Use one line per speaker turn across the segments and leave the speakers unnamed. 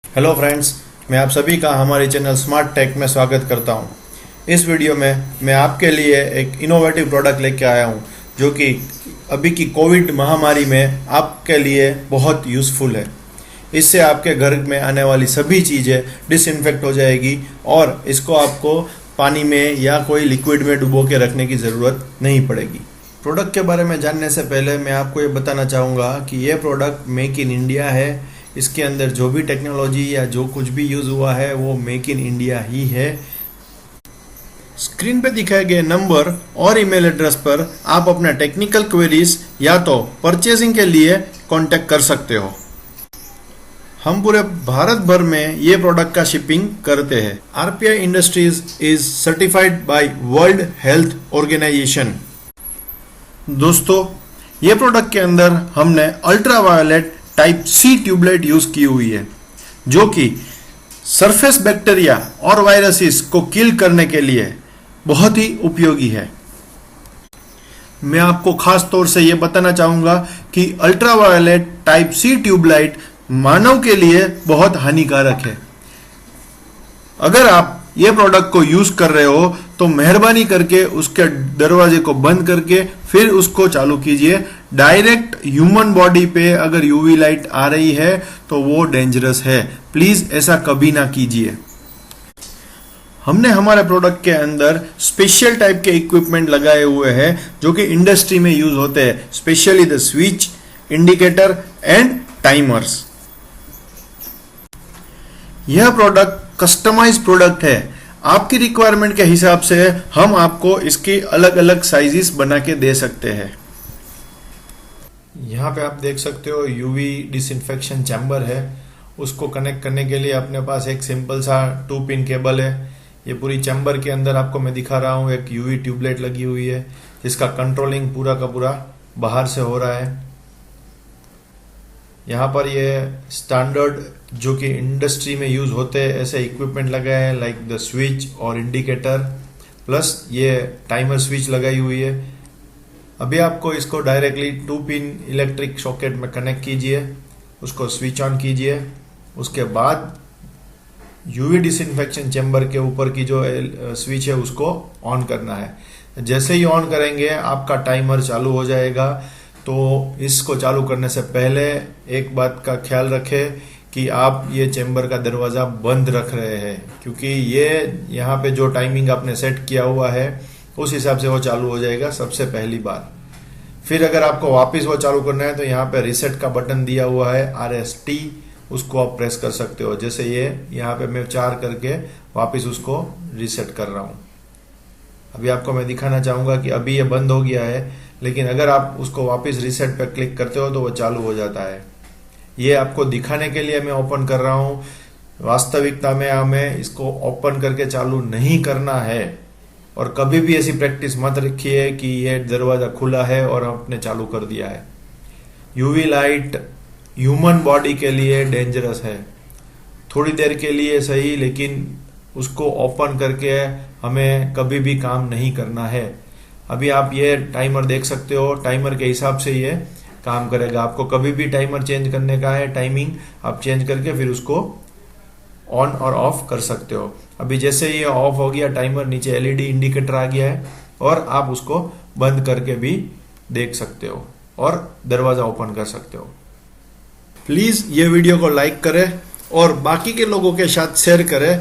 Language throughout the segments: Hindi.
हेलो फ्रेंड्स, मैं आप सभी का हमारे चैनल स्मार्ट टेक में स्वागत करता हूं। इस वीडियो में मैं आपके लिए एक इनोवेटिव प्रोडक्ट लेके आया हूं जो कि अभी की कोविड महामारी में आपके लिए बहुत यूज़फुल है। इससे आपके घर में आने वाली सभी चीज़ें डिसइंफेक्ट हो जाएगी और इसको आपको पानी में या कोई लिक्विड में डुबो के रखने की ज़रूरत नहीं पड़ेगी। प्रोडक्ट के बारे में जानने से पहले मैं आपको ये बताना चाहूँगा कि ये प्रोडक्ट मेक इन इंडिया है। इसके अंदर जो भी टेक्नोलॉजी या जो कुछ भी यूज़ हुआ है वो मेक इन इंडिया ही है। स्क्रीन पे दिखाए गए नंबर और ईमेल एड्रेस पर आप अपना टेक्निकल क्वेरीज या तो परचेजिंग के लिए कांटेक्ट कर सकते हो। हम पूरे भारत भर में ये प्रोडक्ट का शिपिंग करते हैं। RPI industries is certified by World Health Organization. दोस्तों, ये प्रोडक्ट के अंदर हमने ultraviolet type C tubelight use की हुई है जो कि सरफेस बैक्टीरिया और वायरसेस को किल करने के लिए बहुत ही उपयोगी है। मैं आपको खास तौर से यह बताना चाहूंगा कि अल्ट्रावायलेट टाइप सी ट्यूबलाइट मानव के लिए बहुत हानिकारक है। अगर आप ये प्रोडक्ट को यूज कर रहे हो तो मेहरबानी करके उसके दरवाजे को बंद करके फिर उसको चालू कीजिए। डायरेक्ट ह्यूमन बॉडी पे अगर यूवी लाइट आ रही है तो वो डेंजरस है। प्लीज ऐसा कभी ना कीजिए। हमने हमारे प्रोडक्ट के अंदर स्पेशल टाइप के इक्विपमेंट लगाए हुए हैं जो कि इंडस्ट्री में यूज होते हैं, specially the switch, indicator and timers. यह प्रोडक्ट कस्टमाइज प्रोडक्ट है। आपकी रिक्वायरमेंट के हिसाब से हम आपको इसकी अलग अलग साइजेस बना के दे सकते हैं। यहाँ पे आप देख सकते हो यूवी डिसइंफेक्शन चैम्बर है। उसको कनेक्ट करने के लिए अपने पास एक सिंपल सा 2 पिन केबल है। ये पूरी चैम्बर के अंदर आपको मैं दिखा रहा हूँ एक यूवी ट्यूबलाइट लगी हुई है जिसका कंट्रोलिंग पूरा का पूरा बाहर से हो रहा है। यहाँ पर ये स्टैंडर्ड जो कि इंडस्ट्री में यूज होते हैं ऐसे इक्विपमेंट लगाए हैं, लाइक द स्विच और इंडिकेटर, प्लस ये टाइमर स्विच लगाई हुई है। अभी आपको इसको डायरेक्टली 2 पिन इलेक्ट्रिक सॉकेट में कनेक्ट कीजिए, उसको स्विच ऑन कीजिए। उसके बाद यूवी डिसइंफेक्शन चैम्बर के ऊपर की जो स्विच है उसको ऑन करना है। जैसे ही ऑन करेंगे आपका टाइमर चालू हो जाएगा। तो इसको चालू करने से पहले एक बात का ख्याल रखें कि आप ये चैम्बर का दरवाजा बंद रख रहे हैं, क्योंकि ये यहाँ पे जो टाइमिंग आपने सेट किया हुआ है उस हिसाब से वो चालू हो जाएगा सबसे पहली बार। फिर अगर आपको वापस वो चालू करना है तो यहाँ पे रिसेट का बटन दिया हुआ है RST, उसको आप प्रेस कर सकते हो। जैसे ये यहाँ पे मैं 4 करके वापस उसको रिसेट कर रहा हूँ। अभी आपको मैं दिखाना चाहूंगा कि अभी ये बंद हो गया है, लेकिन अगर आप उसको वापस रिसेट पे क्लिक करते हो तो वो चालू हो जाता है। ये आपको दिखाने के लिए मैं ओपन कर रहा हूँ। वास्तविकता में हमें इसको ओपन करके चालू नहीं करना है और कभी भी ऐसी प्रैक्टिस मत रखिए कि ये दरवाजा खुला है और आपने चालू कर दिया है। यूवी लाइट ह्यूमन बॉडी के लिए डेंजरस है। थोड़ी देर के लिए सही, लेकिन उसको ओपन करके हमें कभी भी काम नहीं करना है। अभी आप ये टाइमर देख सकते हो, टाइमर के हिसाब से ये काम करेगा। आपको कभी भी टाइमर चेंज करने का है, टाइमिंग आप चेंज करके फिर उसको ऑन और ऑफ कर सकते हो। अभी जैसे ये ऑफ हो गया टाइमर, नीचे LED इंडिकेटर आ गया है और आप उसको बंद करके भी देख सकते हो और दरवाजा ओपन कर सकते हो। प्लीज ये वीडियो को लाइक करें और बाकी के लोगों के साथ शेयर करें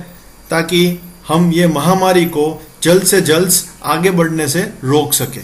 ताकि हम ये महामारी को जल्द से जल्द आगे बढ़ने से रोक सके।